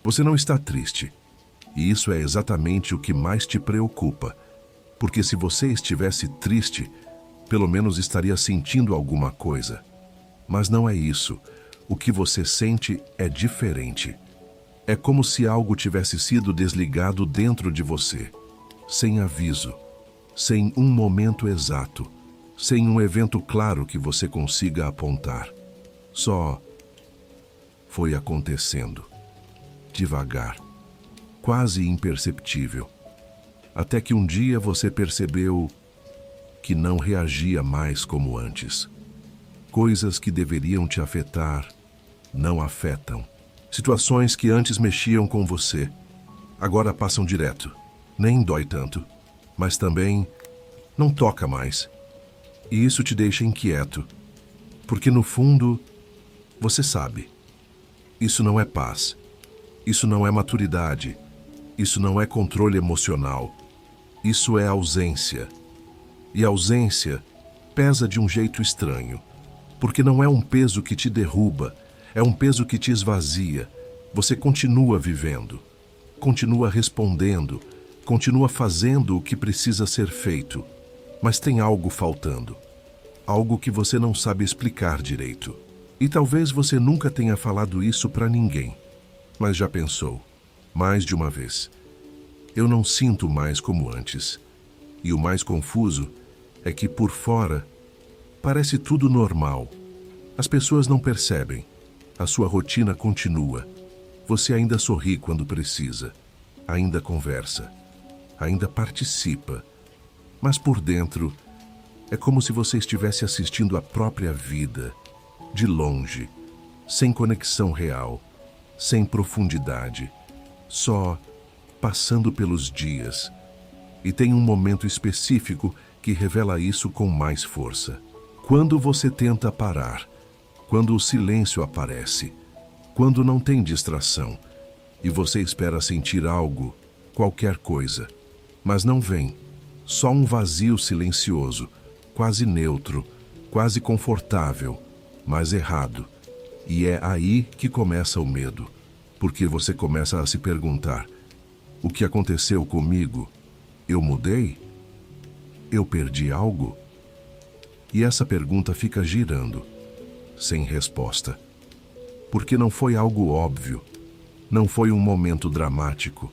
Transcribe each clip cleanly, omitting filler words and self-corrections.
Você não está triste. E isso é exatamente o que mais te preocupa. Porque se você estivesse triste, pelo menos estaria sentindo alguma coisa. Mas não é isso. O que você sente é diferente. É como se algo tivesse sido desligado dentro de você, sem aviso, sem um momento exato, sem um evento claro que você consiga apontar. Só foi acontecendo, devagar, quase imperceptível, até que um dia você percebeu que não reagia mais como antes. Coisas que deveriam te afetar não afetam. Situações que antes mexiam com você, agora passam direto. Nem dói tanto, mas também não toca mais. E isso te deixa inquieto, porque no fundo, você sabe. Isso não é paz. Isso não é maturidade. Isso não é controle emocional. Isso é ausência. E a ausência pesa de um jeito estranho, porque não é um peso que te derruba, é um peso que te esvazia. Você continua vivendo, continua respondendo, continua fazendo o que precisa ser feito, mas tem algo faltando. Algo que você não sabe explicar direito. E talvez você nunca tenha falado isso para ninguém, mas já pensou, mais de uma vez. Eu não sinto mais como antes. E o mais confuso é que por fora parece tudo normal. As pessoas não percebem. A sua rotina continua. Você ainda sorri quando precisa. Ainda conversa. Ainda participa. Mas por dentro, é como se você estivesse assistindo a própria vida, de longe, sem conexão real, sem profundidade, só passando pelos dias. E tem um momento específico que revela isso com mais força. Quando você tenta parar, quando o silêncio aparece, quando não tem distração, e você espera sentir algo, qualquer coisa, mas não vem, só um vazio silencioso, quase neutro, quase confortável, mas errado. E é aí que começa o medo, porque você começa a se perguntar: o que aconteceu comigo? Eu mudei? Eu perdi algo? E essa pergunta fica girando, sem resposta. Porque não foi algo óbvio, não foi um momento dramático,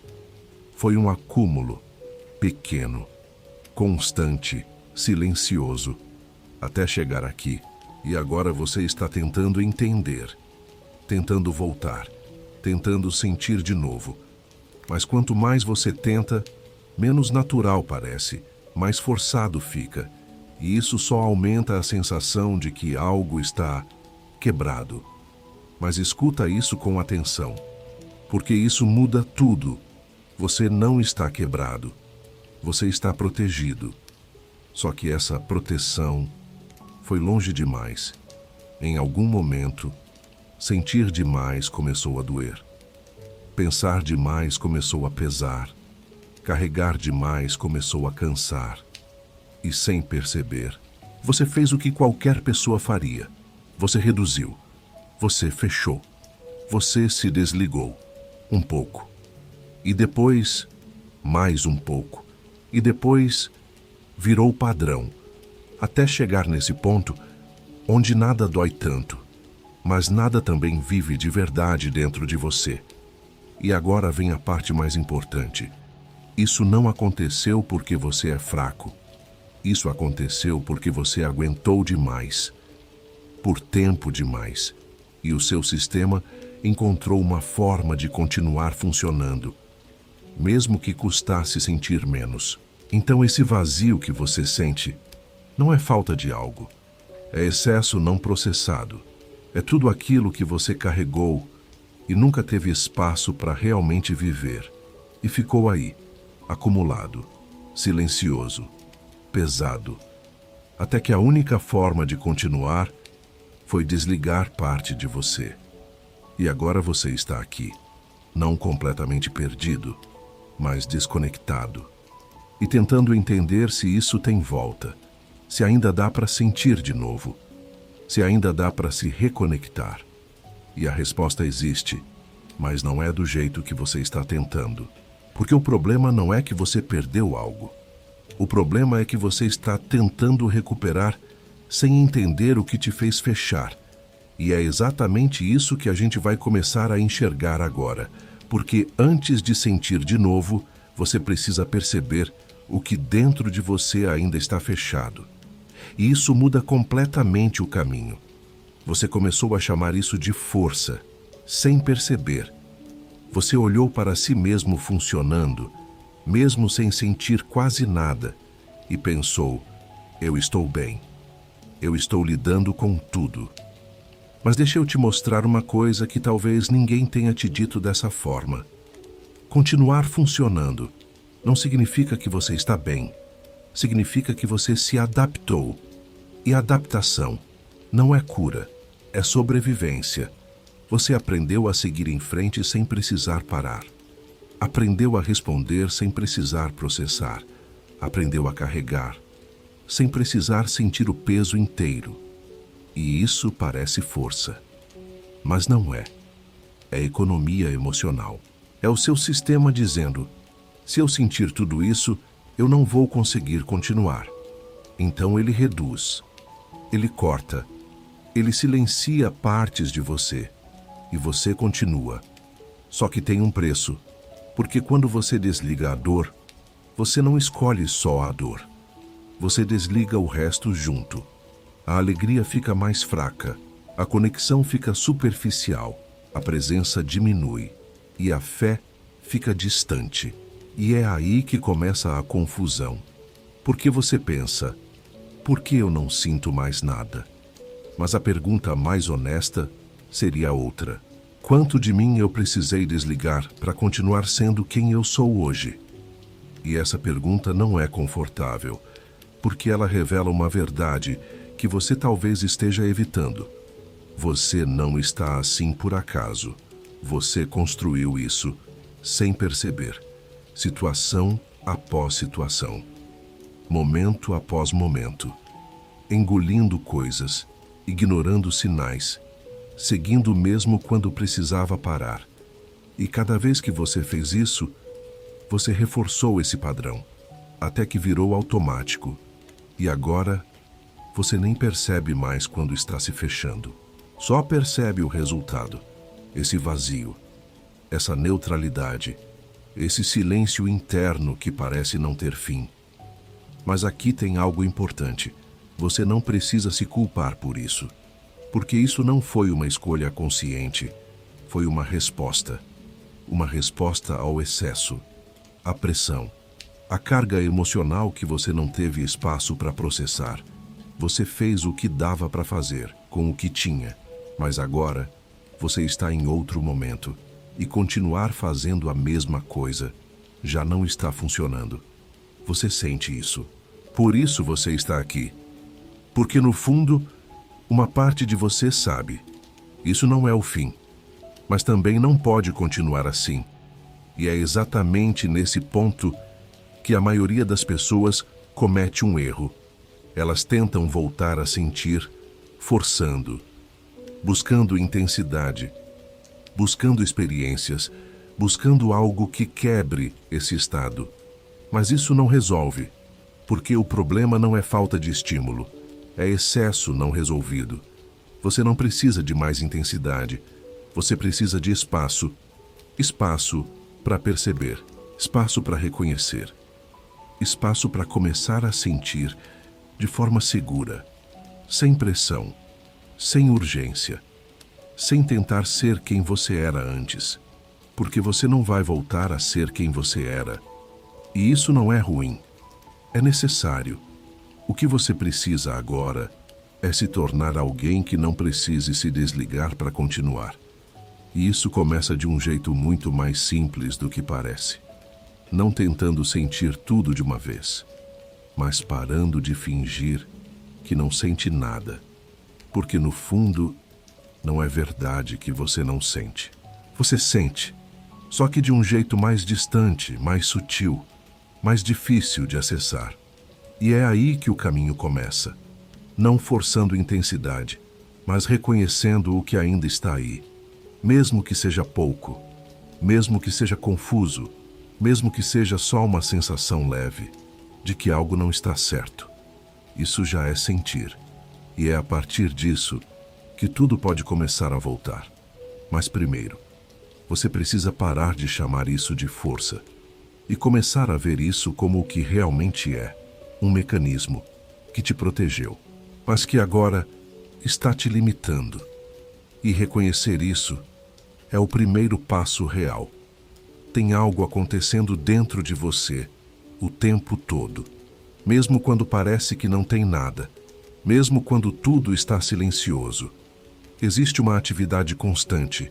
foi um acúmulo, pequeno, constante, silencioso, até chegar aqui. E agora você está tentando entender, tentando voltar, tentando sentir de novo. Mas quanto mais você tenta, menos natural parece, mais forçado fica. E isso só aumenta a sensação de que algo está quebrado. Mas escuta isso com atenção, porque isso muda tudo. Você não está quebrado, você está protegido. Só que essa proteção foi longe demais. Em algum momento, sentir demais começou a doer. Pensar demais começou a pesar. Carregar demais começou a cansar. E sem perceber, você fez o que qualquer pessoa faria. Você reduziu. Você fechou. Você se desligou. Um pouco. E depois, mais um pouco. E depois, virou padrão. Até chegar nesse ponto onde nada dói tanto, mas nada também vive de verdade dentro de você. E agora vem a parte mais importante. Isso não aconteceu porque você é fraco. Isso aconteceu porque você aguentou demais, por tempo demais, e o seu sistema encontrou uma forma de continuar funcionando, mesmo que custasse sentir menos. Então esse vazio que você sente não é falta de algo, é excesso não processado. É tudo aquilo que você carregou e nunca teve espaço para realmente viver, e ficou aí, acumulado, silencioso, pesado, até que a única forma de continuar foi desligar parte de você. E agora você está aqui, não completamente perdido, mas desconectado, e tentando entender se isso tem volta, se ainda dá para sentir de novo, se ainda dá para se reconectar. E a resposta existe, mas não é do jeito que você está tentando. Porque o problema não é que você perdeu algo. O problema é que você está tentando recuperar sem entender o que te fez fechar. E é exatamente isso que a gente vai começar a enxergar agora. Porque antes de sentir de novo, você precisa perceber o que dentro de você ainda está fechado. E isso muda completamente o caminho. Você começou a chamar isso de força, sem perceber. Você olhou para si mesmo funcionando, mesmo sem sentir quase nada, e pensou: eu estou bem. Eu estou lidando com tudo. Mas deixa eu te mostrar uma coisa que talvez ninguém tenha te dito dessa forma. Continuar funcionando não significa que você está bem. Significa que você se adaptou. E adaptação não é cura, é sobrevivência. Você aprendeu a seguir em frente sem precisar parar. Aprendeu a responder sem precisar processar. Aprendeu a carregar, sem precisar sentir o peso inteiro. E isso parece força. Mas não é. É economia emocional. É o seu sistema dizendo: se eu sentir tudo isso, eu não vou conseguir continuar. Então ele reduz, ele corta, ele silencia partes de você. E você continua. Só que tem um preço, porque quando você desliga a dor, você não escolhe só a dor. Você desliga o resto junto. A alegria fica mais fraca, a conexão fica superficial, a presença diminui e a fé fica distante. E é aí que começa a confusão. Porque você pensa: por que eu não sinto mais nada? Mas a pergunta mais honesta seria outra: quanto de mim eu precisei desligar para continuar sendo quem eu sou hoje? E essa pergunta não é confortável, porque ela revela uma verdade que você talvez esteja evitando. Você não está assim por acaso. Você construiu isso sem perceber, situação após situação, momento após momento, engolindo coisas, ignorando sinais, seguindo mesmo quando precisava parar. E cada vez que você fez isso, você reforçou esse padrão, até que virou automático. E agora, você nem percebe mais quando está se fechando. Só percebe o resultado, esse vazio, essa neutralidade, esse silêncio interno que parece não ter fim. Mas aqui tem algo importante. Você não precisa se culpar por isso, porque isso não foi uma escolha consciente, foi uma resposta ao excesso, à pressão, à carga emocional que você não teve espaço para processar. Você fez o que dava para fazer, com o que tinha, mas agora você está em outro momento, e continuar fazendo a mesma coisa já não está funcionando. Você sente isso. Por isso você está aqui. Porque no fundo, uma parte de você sabe: isso não é o fim, mas também não pode continuar assim. E é exatamente nesse ponto que a maioria das pessoas comete um erro. Elas tentam voltar a sentir, forçando, buscando intensidade, buscando experiências, buscando algo que quebre esse estado. Mas isso não resolve, porque o problema não é falta de estímulo, é excesso não resolvido. Você não precisa de mais intensidade, você precisa de espaço. Espaço para perceber, espaço para reconhecer, espaço para começar a sentir de forma segura, sem pressão, sem urgência, sem tentar ser quem você era antes, porque você não vai voltar a ser quem você era. E isso não é ruim, é necessário. O que você precisa agora é se tornar alguém que não precise se desligar para continuar. E isso começa de um jeito muito mais simples do que parece. Não tentando sentir tudo de uma vez, mas parando de fingir que não sente nada, porque no fundo não é verdade que você não sente. Você sente, só que de um jeito mais distante, mais sutil, mais difícil de acessar. E é aí que o caminho começa, não forçando intensidade, mas reconhecendo o que ainda está aí, mesmo que seja pouco, mesmo que seja confuso, mesmo que seja só uma sensação leve de que algo não está certo. Isso já é sentir, e é a partir disso que tudo pode começar a voltar. Mas primeiro, você precisa parar de chamar isso de força e começar a ver isso como o que realmente é, um mecanismo que te protegeu, mas que agora está te limitando. E reconhecer isso é o primeiro passo real. Tem algo acontecendo dentro de você o tempo todo, mesmo quando parece que não tem nada, mesmo quando tudo está silencioso. Existe uma atividade constante,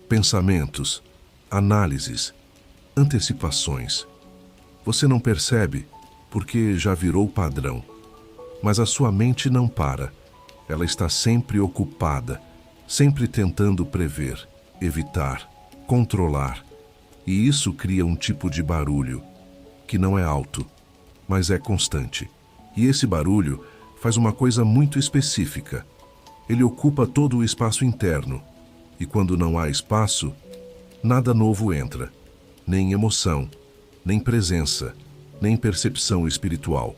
pensamentos, análises, antecipações. Você não percebe porque já virou padrão, mas a sua mente não para. Ela está sempre ocupada, sempre tentando prever, evitar, controlar. E isso cria um tipo de barulho que não é alto, mas é constante. E esse barulho faz uma coisa muito específica. Ele ocupa todo o espaço interno. E quando não há espaço, nada novo entra. Nem emoção, nem presença, nem percepção espiritual.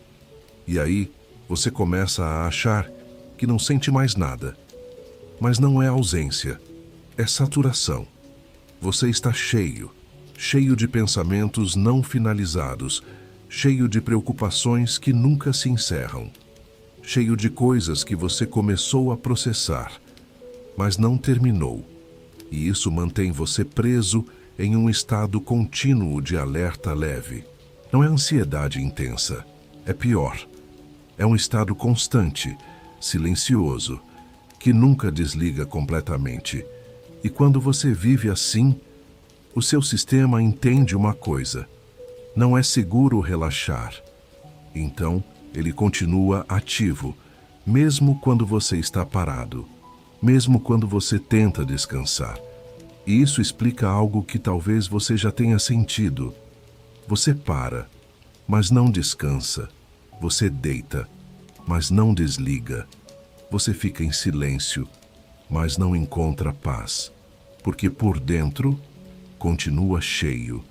E aí, você começa a achar que não sente mais nada. Mas não é ausência, é saturação. Você está cheio, cheio de pensamentos não finalizados, cheio de preocupações que nunca se encerram, cheio de coisas que você começou a processar, mas não terminou. E isso mantém você preso em um estado contínuo de alerta leve. Não é ansiedade intensa, é pior. É um estado constante, silencioso, que nunca desliga completamente. E quando você vive assim, o seu sistema entende uma coisa: não é seguro relaxar. Então, ele continua ativo, mesmo quando você está parado, mesmo quando você tenta descansar. E isso explica algo que talvez você já tenha sentido. Você para, mas não descansa. Você deita, mas não desliga. Você fica em silêncio, mas não encontra paz, porque por dentro continua cheio.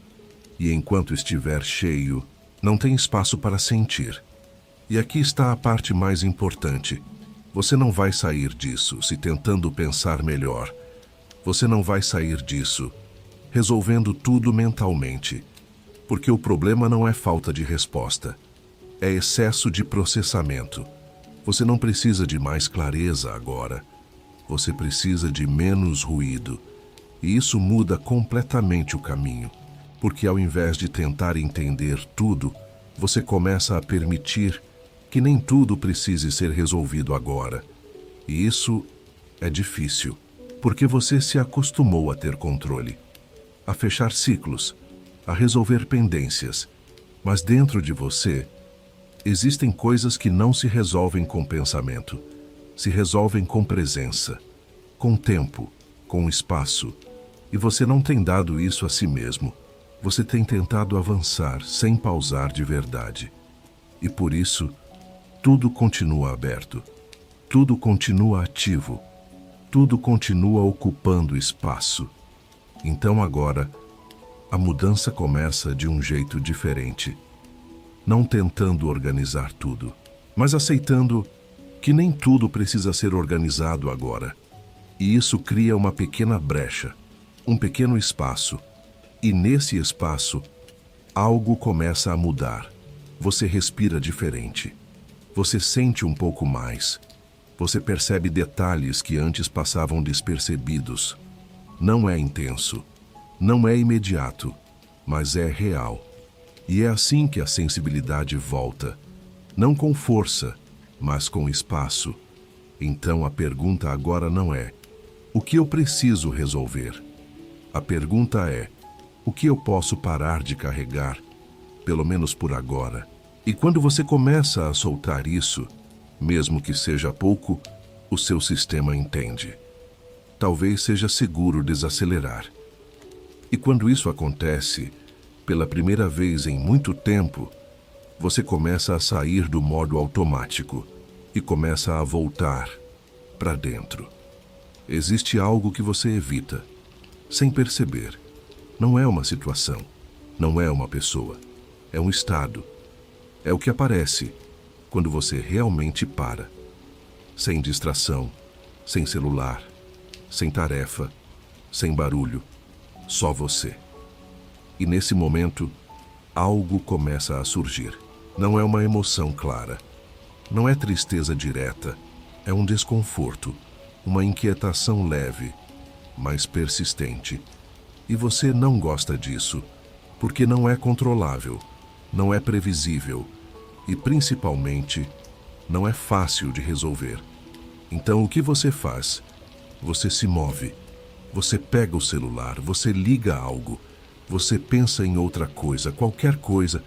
E enquanto estiver cheio, não tem espaço para sentir. E aqui está a parte mais importante. Você não vai sair disso se tentando pensar melhor. Você não vai sair disso resolvendo tudo mentalmente. Porque o problema não é falta de resposta. É excesso de processamento. Você não precisa de mais clareza agora. Você precisa de menos ruído. E isso muda completamente o caminho. Porque ao invés de tentar entender tudo, você começa a permitir que nem tudo precise ser resolvido agora. E isso é difícil, porque você se acostumou a ter controle, a fechar ciclos, a resolver pendências. Mas dentro de você, existem coisas que não se resolvem com pensamento, se resolvem com presença, com tempo, com espaço. E você não tem dado isso a si mesmo. Você tem tentado avançar sem pausar de verdade. E por isso, tudo continua aberto, tudo continua ativo, tudo continua ocupando espaço. Então agora, a mudança começa de um jeito diferente. Não tentando organizar tudo, mas aceitando que nem tudo precisa ser organizado agora. E isso cria uma pequena brecha, um pequeno espaço. E nesse espaço, algo começa a mudar. Você respira diferente. Você sente um pouco mais. Você percebe detalhes que antes passavam despercebidos. Não é intenso, não é imediato, mas é real. E é assim que a sensibilidade volta, não com força, mas com espaço. Então a pergunta agora não é: o que eu preciso resolver? A pergunta é: o que eu posso parar de carregar, pelo menos por agora? E quando você começa a soltar isso, mesmo que seja pouco, o seu sistema entende. Talvez seja seguro desacelerar. E quando isso acontece, pela primeira vez em muito tempo, você começa a sair do modo automático e começa a voltar para dentro. Existe algo que você evita, sem perceber. Não é uma situação, não é uma pessoa, é um estado. É o que aparece quando você realmente para, sem distração, sem celular, sem tarefa, sem barulho, só você. E nesse momento, algo começa a surgir. Não é uma emoção clara, não é tristeza direta, é um desconforto, uma inquietação leve, mas persistente. E você não gosta disso, porque não é controlável, não é previsível e, principalmente, não é fácil de resolver. Então, o que você faz? Você se move, você pega o celular, você liga algo, você pensa em outra coisa, qualquer coisa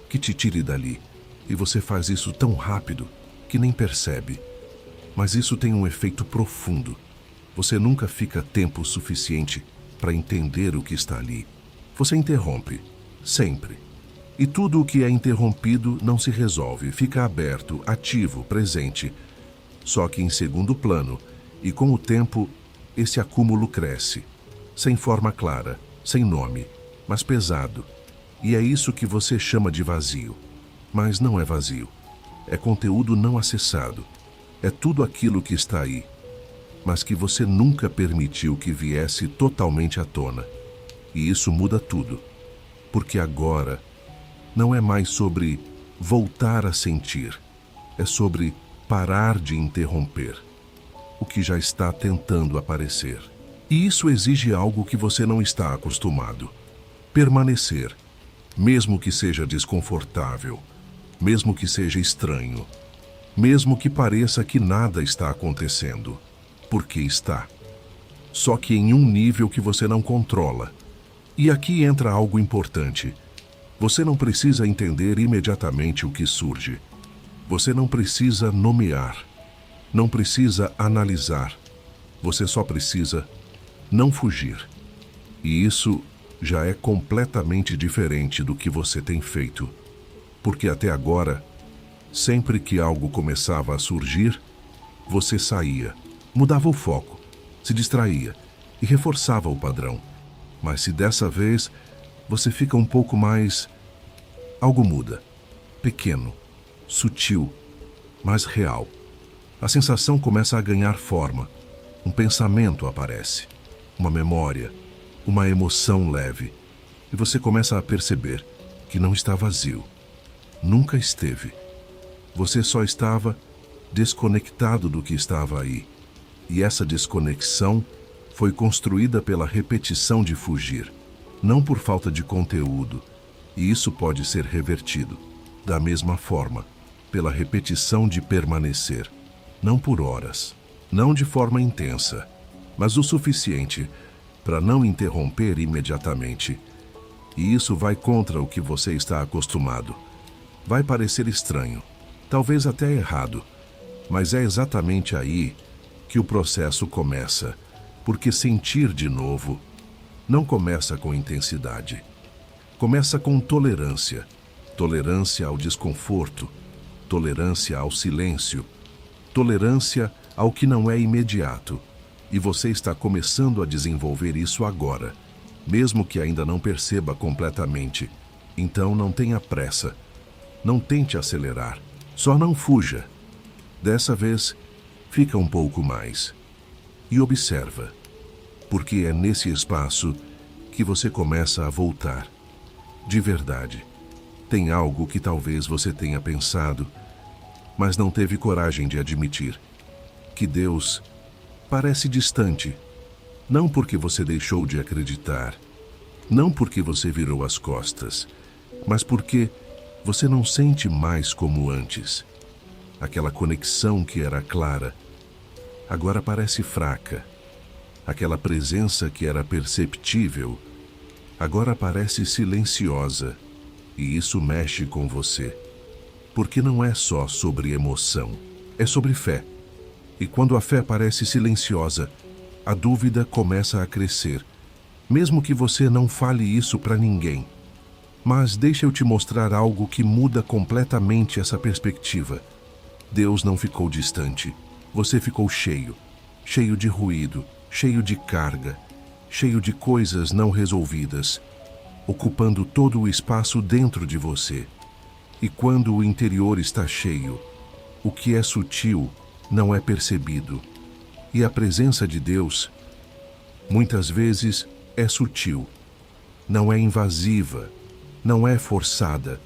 que te tire dali. E você faz isso tão rápido que nem percebe. Mas isso tem um efeito profundo. Você nunca fica tempo suficiente para entender o que está ali. Você interrompe, sempre. E tudo o que é interrompido não se resolve, fica aberto, ativo, presente. Só que em segundo plano, e com o tempo, esse acúmulo cresce. Sem forma clara, sem nome, mas pesado. E é isso que você chama de vazio. Mas não é vazio. É conteúdo não acessado. É tudo aquilo que está aí, mas que você nunca permitiu que viesse totalmente à tona. E isso muda tudo. Porque agora não é mais sobre voltar a sentir. É sobre parar de interromper o que já está tentando aparecer. E isso exige algo que você não está acostumado. Permanecer, mesmo que seja desconfortável, mesmo que seja estranho, mesmo que pareça que nada está acontecendo, porque está. Só que em um nível que você não controla. E aqui entra algo importante. Você não precisa entender imediatamente o que surge. Você não precisa nomear. Não precisa analisar. Você só precisa não fugir. E isso já é completamente diferente do que você tem feito. Porque até agora, sempre que algo começava a surgir, você saía, mudava o foco, se distraía e reforçava o padrão. Mas se dessa vez você fica um pouco mais... Algo muda. Pequeno, sutil, mas real. A sensação começa a ganhar forma. Um pensamento aparece, uma memória, uma emoção leve. E você começa a perceber que não está vazio. Nunca esteve. Você só estava desconectado do que estava aí. E essa desconexão foi construída pela repetição de fugir, não por falta de conteúdo. E isso pode ser revertido, da mesma forma, pela repetição de permanecer. Não por horas, não de forma intensa, mas o suficiente para não interromper imediatamente. E isso vai contra o que você está acostumado. Vai parecer estranho, talvez até errado, mas é exatamente aí que o processo começa, porque sentir de novo não começa com intensidade. Começa com tolerância, tolerância ao desconforto, tolerância ao silêncio, tolerância ao que não é imediato. E você está começando a desenvolver isso agora, mesmo que ainda não perceba completamente. Então não tenha pressa, não tente acelerar, só não fuja. Dessa vez, fica um pouco mais e observa, porque é nesse espaço que você começa a voltar. De verdade, tem algo que talvez você tenha pensado, mas não teve coragem de admitir, que Deus parece distante, não porque você deixou de acreditar, não porque você virou as costas, mas porque você não sente mais como antes. Aquela conexão que era clara, agora parece fraca. Aquela presença que era perceptível, agora parece silenciosa. E isso mexe com você. Porque não é só sobre emoção, é sobre fé. E quando a fé parece silenciosa, a dúvida começa a crescer, mesmo que você não fale isso para ninguém. Mas deixa eu te mostrar algo que muda completamente essa perspectiva. Deus não ficou distante. Você ficou cheio, cheio de ruído, cheio de carga, cheio de coisas não resolvidas, ocupando todo o espaço dentro de você. E quando o interior está cheio, o que é sutil não é percebido. E a presença de Deus, muitas vezes, é sutil, não é invasiva, não é forçada,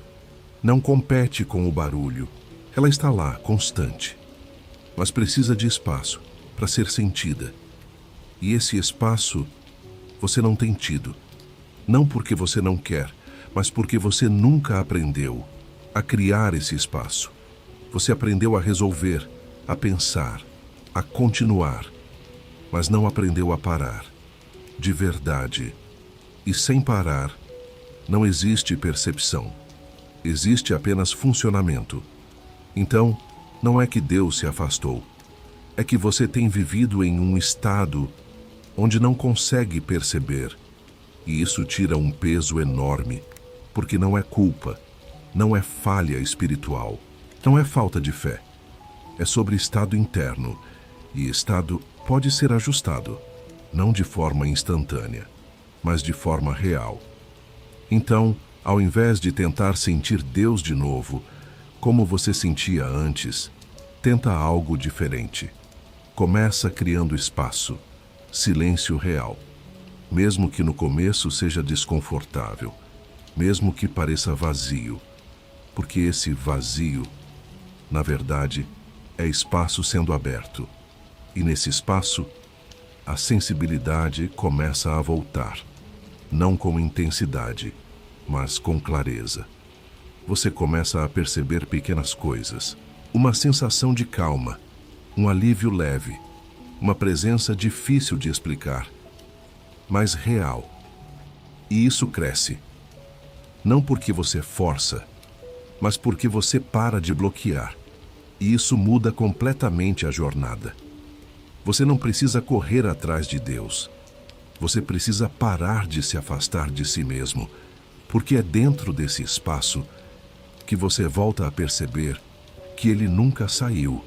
não compete com o barulho. Ela está lá, constante, mas precisa de espaço para ser sentida. E esse espaço você não tem tido, não porque você não quer, mas porque você nunca aprendeu a criar esse espaço. Você aprendeu a resolver, a pensar, a continuar, mas não aprendeu a parar, de verdade. E sem parar, não existe percepção. Existe apenas funcionamento. Então, não é que Deus se afastou. É que você tem vivido em um estado onde não consegue perceber. E isso tira um peso enorme, porque não é culpa, não é falha espiritual, não é falta de fé. É sobre estado interno, e estado pode ser ajustado, não de forma instantânea, mas de forma real. Então, ao invés de tentar sentir Deus de novo, como você sentia antes, tenta algo diferente. Começa criando espaço, silêncio real. Mesmo que no começo seja desconfortável, mesmo que pareça vazio, porque esse vazio, na verdade, é espaço sendo aberto. E nesse espaço, a sensibilidade começa a voltar, não com intensidade, mas com clareza. Você começa a perceber pequenas coisas, uma sensação de calma, um alívio leve, uma presença difícil de explicar, mas real. E isso cresce, não porque você força, mas porque você para de bloquear. E isso muda completamente a jornada. Você não precisa correr atrás de Deus. Você precisa parar de se afastar de si mesmo, porque é dentro desse espaço que você volta a perceber que ele nunca saiu.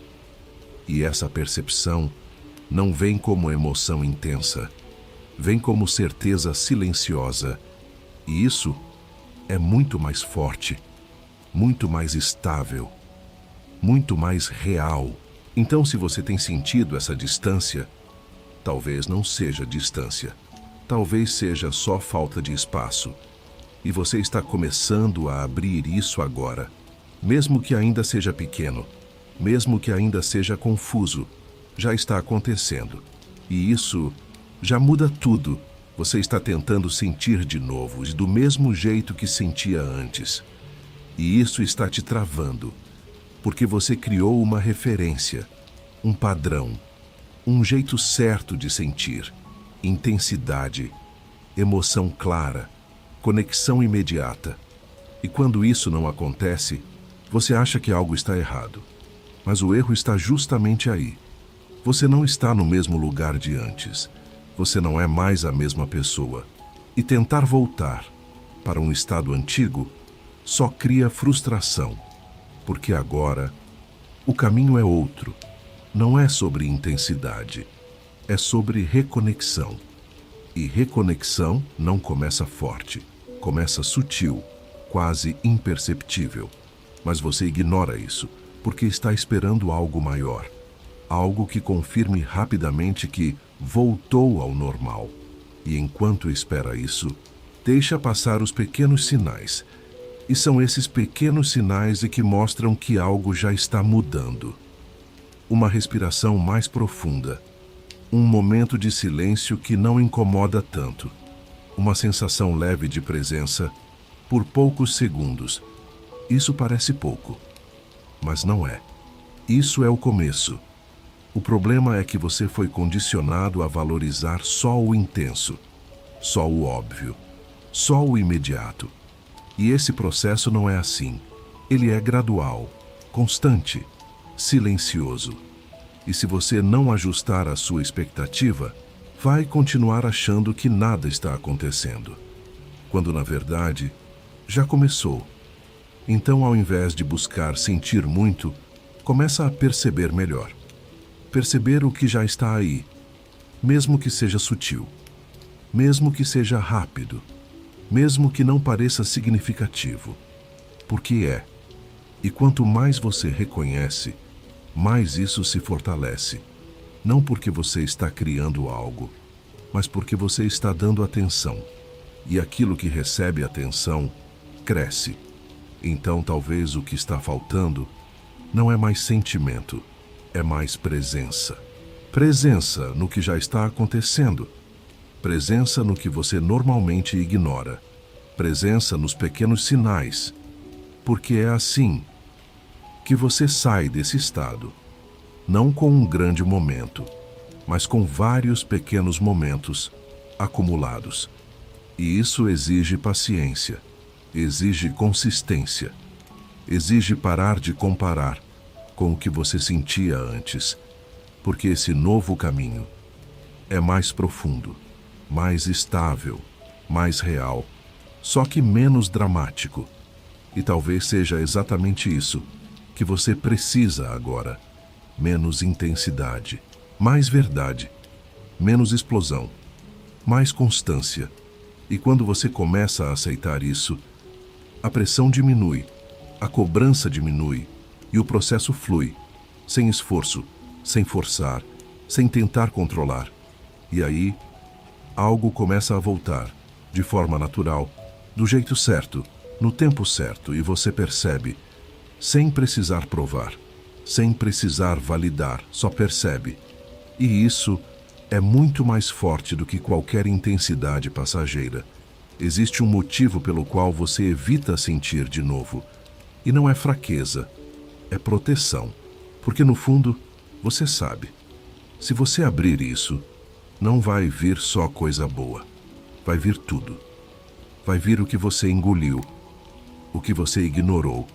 E essa percepção não vem como emoção intensa, vem como certeza silenciosa. E isso é muito mais forte, muito mais estável, muito mais real. Então, se você tem sentido essa distância, talvez não seja distância, talvez seja só falta de espaço. E você está começando a abrir isso agora, mesmo que ainda seja pequeno, mesmo que ainda seja confuso, já está acontecendo. E isso já muda tudo. Você está tentando sentir de novo, e do mesmo jeito que sentia antes. E isso está te travando, porque você criou uma referência, um padrão, um jeito certo de sentir, intensidade, emoção clara, conexão imediata. E quando isso não acontece, você acha que algo está errado. Mas o erro está justamente aí. Você não está no mesmo lugar de antes. Você não é mais a mesma pessoa. E tentar voltar para um estado antigo só cria frustração, porque agora o caminho é outro. Não é sobre intensidade, é sobre reconexão. E reconexão não começa forte, começa sutil, quase imperceptível. Mas você ignora isso, porque está esperando algo maior, algo que confirme rapidamente que voltou ao normal. E enquanto espera isso, deixa passar os pequenos sinais. E são esses pequenos sinais que mostram que algo já está mudando. Uma respiração mais profunda, um momento de silêncio que não incomoda tanto, uma sensação leve de presença por poucos segundos. Isso parece pouco, mas não é. Isso é o começo. O problema é que você foi condicionado a valorizar só o intenso, só o óbvio, só o imediato. E esse processo não é assim. Ele é gradual, constante, silencioso. E se você não ajustar a sua expectativa, vai continuar achando que nada está acontecendo, quando na verdade já começou. Então, ao invés de buscar sentir muito, começa a perceber melhor. Perceber o que já está aí, mesmo que seja sutil. mesmo que seja rápido, mesmo que não pareça significativo, porque é. E quanto mais você reconhece, mais isso se fortalece. Não porque você está criando algo, mas porque você está dando atenção. E aquilo que recebe atenção cresce. Então talvez o que está faltando não é mais sentimento, é mais presença. Presença no que já está acontecendo. Presença no que você normalmente ignora. Presença nos pequenos sinais. Porque é assim que você sai desse estado. Não com um grande momento, mas com vários pequenos momentos acumulados. E isso exige paciência, exige consistência, exige parar de comparar com o que você sentia antes, porque esse novo caminho é mais profundo, mais estável, mais real, só que menos dramático. E talvez seja exatamente isso que você precisa agora. Menos intensidade, mais verdade, menos explosão, mais constância. E quando você começa a aceitar isso, a pressão diminui, a cobrança diminui e o processo flui, sem esforço, sem forçar, sem tentar controlar. E aí, algo começa a voltar, de forma natural, do jeito certo, no tempo certo, e você percebe, sem precisar provar, sem precisar validar, só percebe. E isso é muito mais forte do que qualquer intensidade passageira. Existe um motivo pelo qual você evita sentir de novo. E não é fraqueza, é proteção. Porque no fundo, você sabe, se você abrir isso, não vai vir só coisa boa. Vai vir tudo. Vai vir o que você engoliu, o que você ignorou,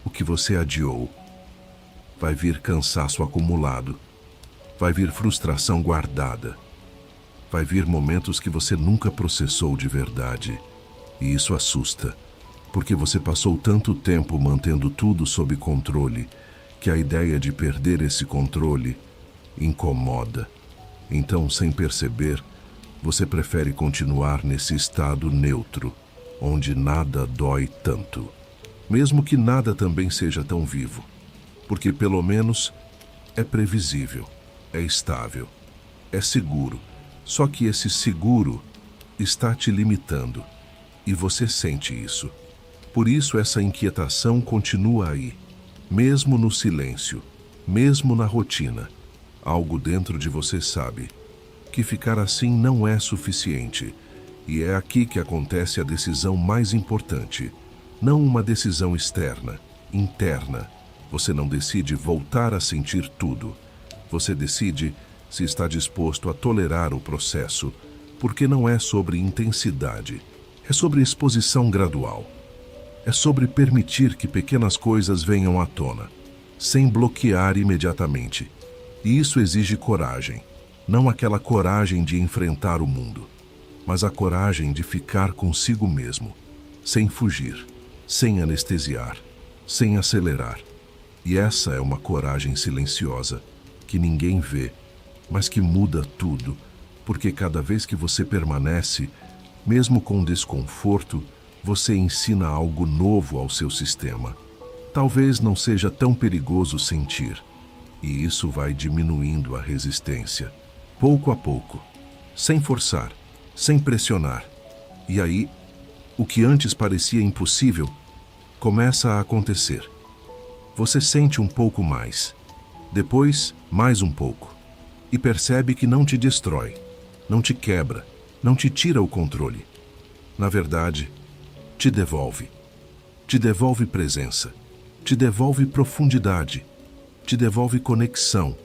o que você adiou. Vai vir cansaço acumulado. Vai vir frustração guardada. Vai vir momentos que você nunca processou de verdade. E isso assusta, porque você passou tanto tempo mantendo tudo sob controle, que a ideia de perder esse controle incomoda. Então, sem perceber, você prefere continuar nesse estado neutro, onde nada dói tanto. Mesmo que nada também seja tão vivo. Porque pelo menos é previsível, é estável, é seguro. Só que esse seguro está te limitando e você sente isso. Por isso essa inquietação continua aí, mesmo no silêncio, mesmo na rotina. Algo dentro de você sabe que ficar assim não é suficiente. E é aqui que acontece a decisão mais importante. Não uma decisão externa, interna. Você não decide voltar a sentir tudo. Você decide se está disposto a tolerar o processo, porque não é sobre intensidade, é sobre exposição gradual. É sobre permitir que pequenas coisas venham à tona, sem bloquear imediatamente. E isso exige coragem, não aquela coragem de enfrentar o mundo, mas a coragem de ficar consigo mesmo, sem fugir, sem anestesiar, sem acelerar. E essa é uma coragem silenciosa, que ninguém vê, mas que muda tudo, porque cada vez que você permanece, mesmo com desconforto, você ensina algo novo ao seu sistema. Talvez não seja tão perigoso sentir, e isso vai diminuindo a resistência, pouco a pouco, sem forçar, sem pressionar. E aí, o que antes parecia impossível, começa a acontecer. Você sente um pouco mais, depois mais um pouco, e percebe que não te destrói, não te quebra, não te tira o controle. Na verdade, te devolve. Te devolve presença, te devolve profundidade, te devolve conexão.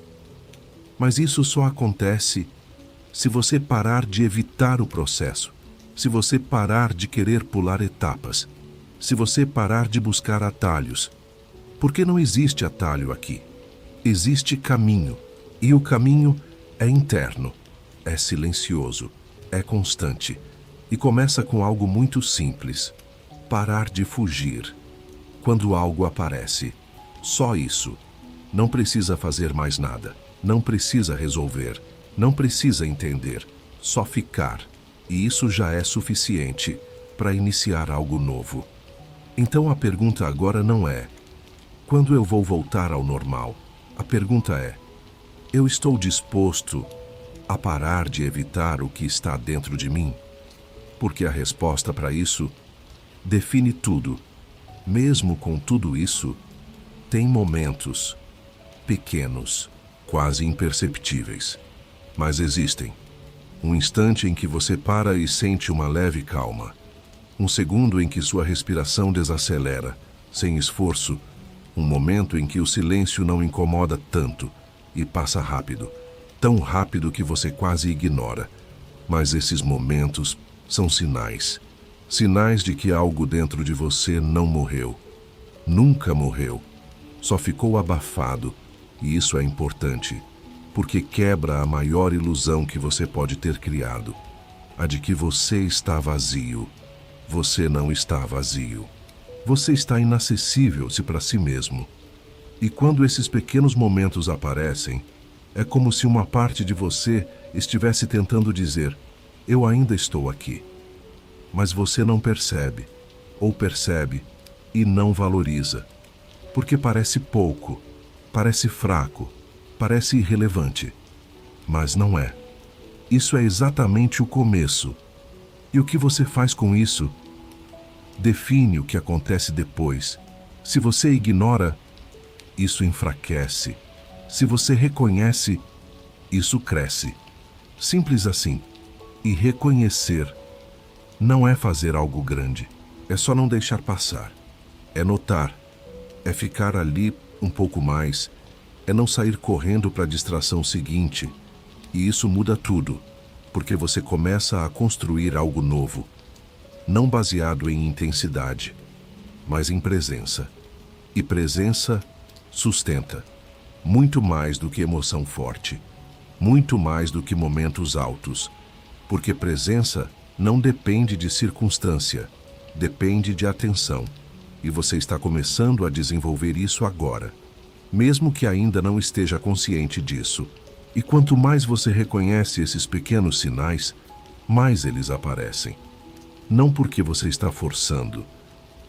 Mas isso só acontece se você parar de evitar o processo, se você parar de querer pular etapas, se você parar de buscar atalhos. Porque não existe atalho aqui. Existe caminho. E o caminho é interno, é silencioso, é constante. E começa com algo muito simples. Parar de fugir. Quando algo aparece. Só isso. Não precisa fazer mais nada. Não precisa resolver. Não precisa entender. Só ficar. E isso já é suficiente para iniciar algo novo. Então a pergunta agora não é: quando eu vou voltar ao normal? A pergunta é: eu estou disposto a parar de evitar o que está dentro de mim? Porque a resposta para isso define tudo. Mesmo com tudo isso, tem momentos pequenos, quase imperceptíveis, mas existem. Um instante em que você para e sente uma leve calma. Um segundo em que sua respiração desacelera, sem esforço. Um momento em que o silêncio não incomoda tanto e passa rápido, tão rápido que você quase ignora. Mas esses momentos são sinais. Sinais de que algo dentro de você não morreu. Nunca morreu. Só ficou abafado. E isso é importante, porque quebra a maior ilusão que você pode ter criado. A de que você está vazio. Você não está vazio. Você está inacessível-se para si mesmo. E quando esses pequenos momentos aparecem, é como se uma parte de você estivesse tentando dizer: eu ainda estou aqui. Mas você não percebe, ou percebe e não valoriza, porque parece pouco, parece fraco, parece irrelevante. Mas não é. Isso é exatamente o começo. E o que você faz com isso define o que acontece depois. Se você ignora, isso enfraquece. Se você reconhece, isso cresce. Simples assim. E reconhecer não é fazer algo grande. É só não deixar passar. É notar. É ficar ali um pouco mais. É não sair correndo para a distração seguinte. E isso muda tudo, porque você começa a construir algo novo. Não baseado em intensidade, mas em presença. E presença sustenta. Muito mais do que emoção forte. Muito mais do que momentos altos. Porque presença não depende de circunstância. Depende de atenção. E você está começando a desenvolver isso agora. Mesmo que ainda não esteja consciente disso. E quanto mais você reconhece esses pequenos sinais, mais eles aparecem. Não porque você está forçando,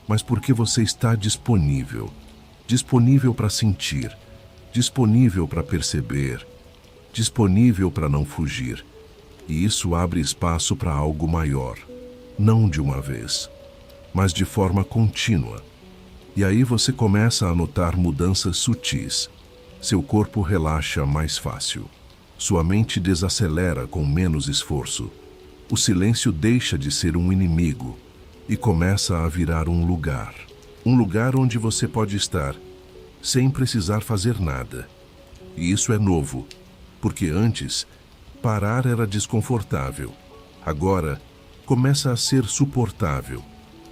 mas porque você está disponível. Disponível para sentir, disponível para perceber, disponível para não fugir. E isso abre espaço para algo maior, não de uma vez, mas de forma contínua. E aí você começa a notar mudanças sutis. Seu corpo relaxa mais fácil. Sua mente desacelera com menos esforço. O silêncio deixa de ser um inimigo e começa a virar um lugar. Um lugar onde você pode estar, sem precisar fazer nada. E isso é novo, porque antes, parar era desconfortável. Agora, começa a ser suportável.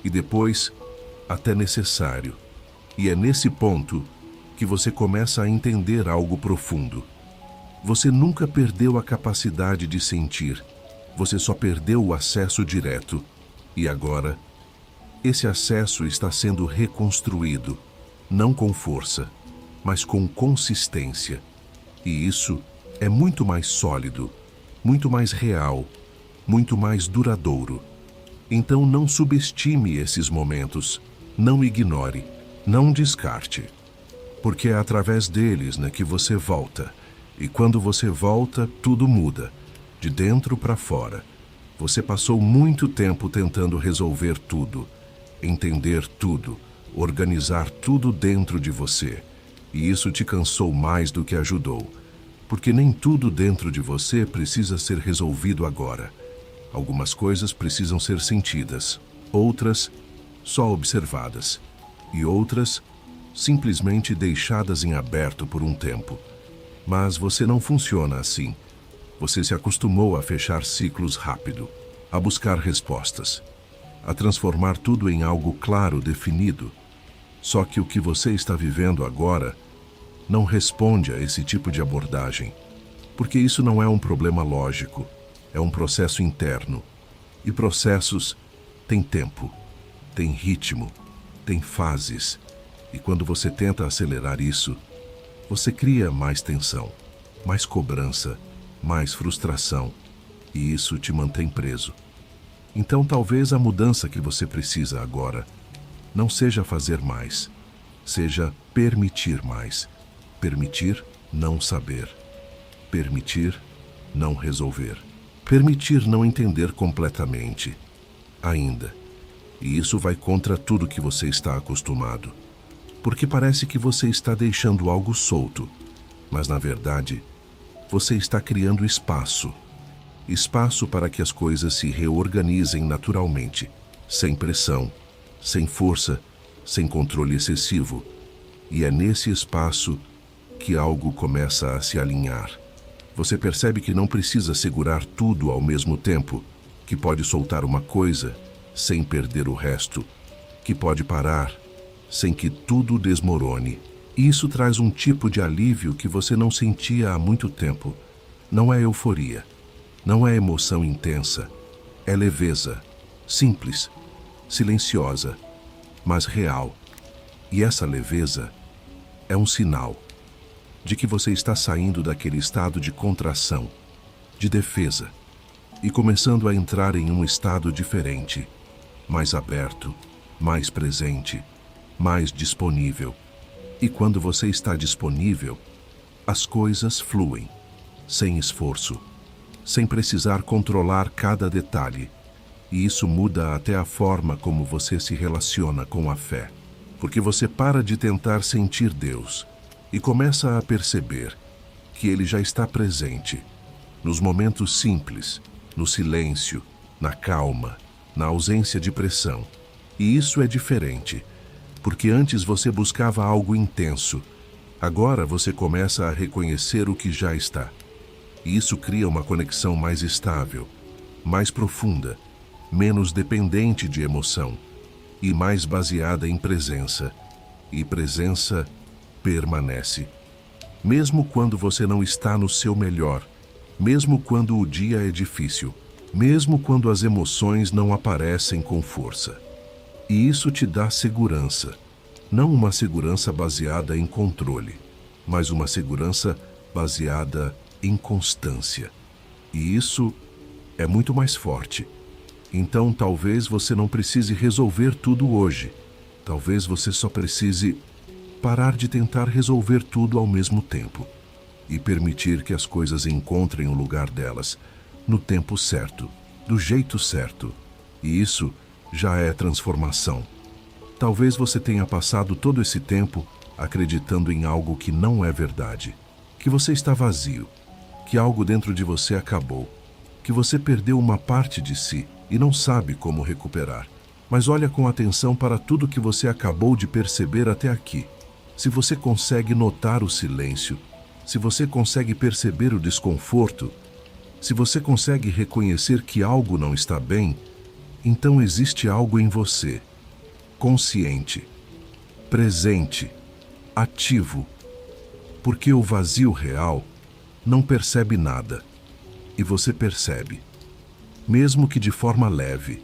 E depois, até necessário. E é nesse ponto que você começa a entender algo profundo. Você nunca perdeu a capacidade de sentir. Você só perdeu o acesso direto. E agora, esse acesso está sendo reconstruído, não com força, mas com consistência. E isso é muito mais sólido, muito mais real, muito mais duradouro. Então não subestime esses momentos, não ignore, não descarte. Porque é através deles que você volta. E quando você volta, tudo muda, de dentro para fora. Você passou muito tempo tentando resolver tudo, entender tudo, organizar tudo dentro de você. E isso te cansou mais do que ajudou. Porque nem tudo dentro de você precisa ser resolvido agora. Algumas coisas precisam ser sentidas, outras só observadas, e outras simplesmente deixadas em aberto por um tempo. Mas você não funciona assim. Você se acostumou a fechar ciclos rápido, a buscar respostas, a transformar tudo em algo claro, definido. Só que o que você está vivendo agora não responde a esse tipo de abordagem, porque isso não é um problema lógico, é um processo interno. E processos têm tempo, têm ritmo, têm fases. E quando você tenta acelerar isso, você cria mais tensão, mais cobrança, mais frustração. E isso te mantém preso. Então talvez a mudança que você precisa agora não seja fazer mais, seja permitir mais. Permitir não saber. Permitir não resolver. Permitir não entender completamente ainda. E isso vai contra tudo que você está acostumado. Porque parece que você está deixando algo solto, mas na verdade, você está criando espaço. Espaço para que as coisas se reorganizem naturalmente, sem pressão, sem força, sem controle excessivo. E é nesse espaço que algo começa a se alinhar. Você percebe que não precisa segurar tudo ao mesmo tempo, que pode soltar uma coisa sem perder o resto, que pode parar sem que tudo desmorone. E isso traz um tipo de alívio que você não sentia há muito tempo. Não é euforia, não é emoção intensa, é leveza, simples, silenciosa, mas real. E essa leveza é um sinal de que você está saindo daquele estado de contração, de defesa, e começando a entrar em um estado diferente, mais aberto, mais presente, mais disponível. E quando você está disponível, as coisas fluem, sem esforço, sem precisar controlar cada detalhe. E isso muda até a forma como você se relaciona com a fé. Porque você para de tentar sentir Deus e começa a perceber que Ele já está presente nos momentos simples, no silêncio, na calma, na ausência de pressão. E isso é diferente, porque antes você buscava algo intenso. Agora você começa a reconhecer o que já está. E isso cria uma conexão mais estável, mais profunda, menos dependente de emoção e mais baseada em presença. E presença permanece. Mesmo quando você não está no seu melhor, mesmo quando o dia é difícil, mesmo quando as emoções não aparecem com força. E isso te dá segurança. Não uma segurança baseada em controle, mas uma segurança baseada em constância. E isso é muito mais forte. Então talvez você não precise resolver tudo hoje. Talvez você só precise parar de tentar resolver tudo ao mesmo tempo e permitir que as coisas encontrem o lugar delas, no tempo certo, do jeito certo. E isso já é transformação. Talvez você tenha passado todo esse tempo acreditando em algo que não é verdade, que você está vazio, que algo dentro de você acabou, que você perdeu uma parte de si e não sabe como recuperar. Mas olha com atenção para tudo que você acabou de perceber até aqui. Se você consegue notar o silêncio, se você consegue perceber o desconforto, se você consegue reconhecer que algo não está bem, então existe algo em você, consciente, presente, ativo, porque o vazio real não percebe nada, e você percebe, mesmo que de forma leve,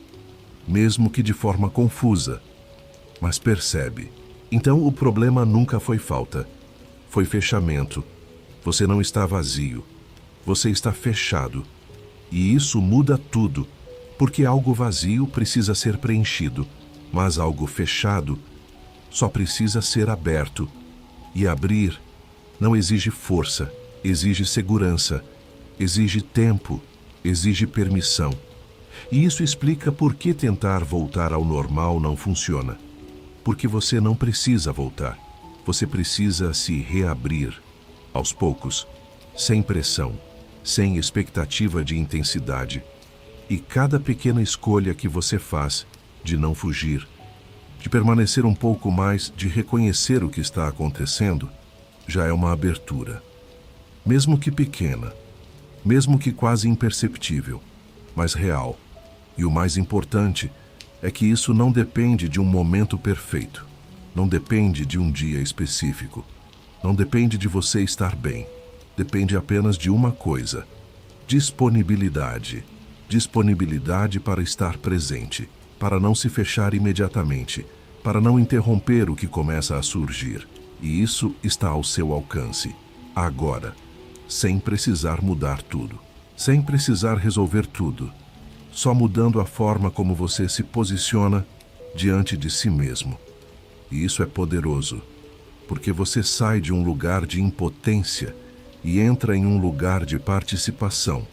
mesmo que de forma confusa, mas percebe. Então o problema nunca foi falta, foi fechamento. Você não está vazio, você está fechado. E isso muda tudo, porque algo vazio precisa ser preenchido, mas algo fechado só precisa ser aberto. E abrir não exige força, exige segurança, exige tempo, exige permissão. E isso explica por que tentar voltar ao normal não funciona. Porque você não precisa voltar. Você precisa se reabrir, aos poucos, sem pressão, sem expectativa de intensidade. E cada pequena escolha que você faz de não fugir, de permanecer um pouco mais, de reconhecer o que está acontecendo, já é uma abertura. Mesmo que pequena, mesmo que quase imperceptível, mas real. E o mais importante é que isso não depende de um momento perfeito, não depende de um dia específico, não depende de você estar bem, depende apenas de uma coisa: disponibilidade. Disponibilidade para estar presente, para não se fechar imediatamente, para não interromper o que começa a surgir. E isso está ao seu alcance, agora, sem precisar mudar tudo, sem precisar resolver tudo, só mudando a forma como você se posiciona diante de si mesmo. E isso é poderoso, porque você sai de um lugar de impotência e entra em um lugar de participação.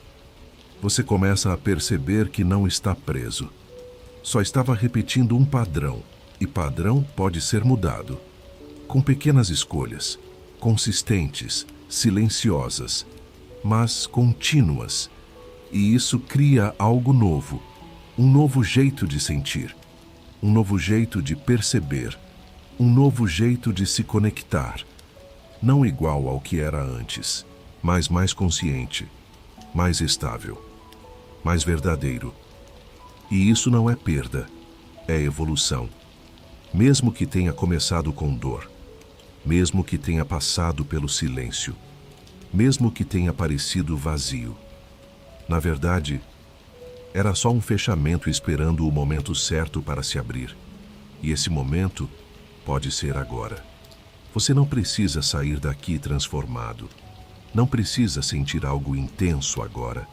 Você começa a perceber que não está preso. Só estava repetindo um padrão, e padrão pode ser mudado. Com pequenas escolhas, consistentes, silenciosas, mas contínuas. E isso cria algo novo, um novo jeito de sentir, um novo jeito de perceber, um novo jeito de se conectar. Não igual ao que era antes, mas mais consciente, mais estável, mais verdadeiro. E isso não é perda, é evolução. Mesmo que tenha começado com dor, mesmo que tenha passado pelo silêncio, mesmo que tenha parecido vazio. Na verdade, era só um fechamento esperando o momento certo para se abrir. E esse momento pode ser agora. Você não precisa sair daqui transformado. Não precisa sentir algo intenso agora.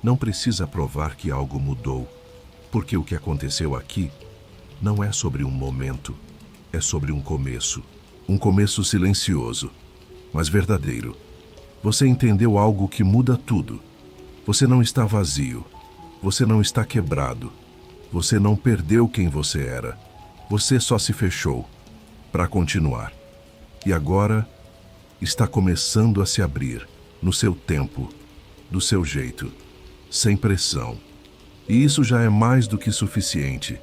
Não precisa provar que algo mudou. Porque o que aconteceu aqui não é sobre um momento, é sobre um começo. Um começo silencioso, mas verdadeiro. Você entendeu algo que muda tudo. Você não está vazio. Você não está quebrado. Você não perdeu quem você era. Você só se fechou para continuar. E agora está começando a se abrir no seu tempo, do seu jeito, sem pressão. E isso já é mais do que suficiente.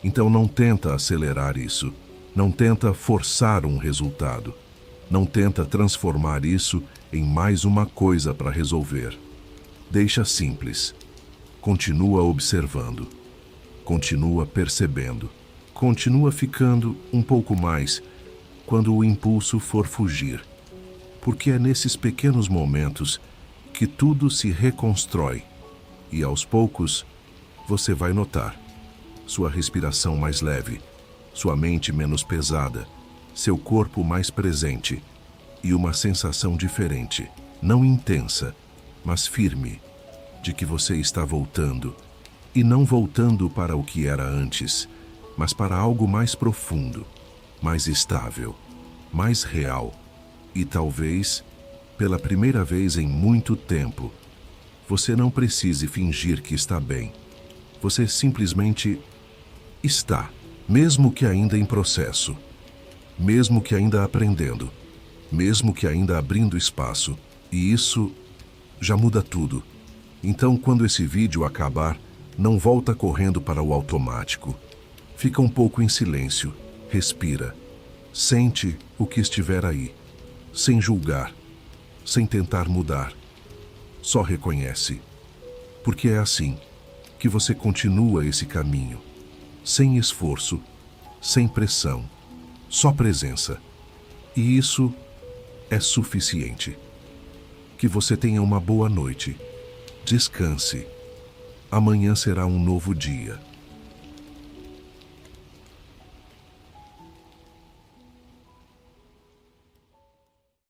Então não tenta acelerar isso. Não tenta forçar um resultado. Não tenta transformar isso em mais uma coisa para resolver. Deixa simples. Continua observando. Continua percebendo. Continua ficando um pouco mais quando o impulso for fugir. Porque é nesses pequenos momentos que tudo se reconstrói. E aos poucos, você vai notar sua respiração mais leve, sua mente menos pesada, seu corpo mais presente e uma sensação diferente, não intensa, mas firme, de que você está voltando, e não voltando para o que era antes, mas para algo mais profundo, mais estável, mais real, e talvez, pela primeira vez em muito tempo, você não precise fingir que está bem. Você simplesmente está, mesmo que ainda em processo, mesmo que ainda aprendendo, mesmo que ainda abrindo espaço, e isso já muda tudo. Então, quando esse vídeo acabar, não volta correndo para o automático. Fica um pouco em silêncio, respira, sente o que estiver aí, sem julgar, sem tentar mudar. Só reconhece, porque é assim que você continua esse caminho, sem esforço, sem pressão, só presença. E isso é suficiente. Que você tenha uma boa noite. Descanse. Amanhã será um novo dia.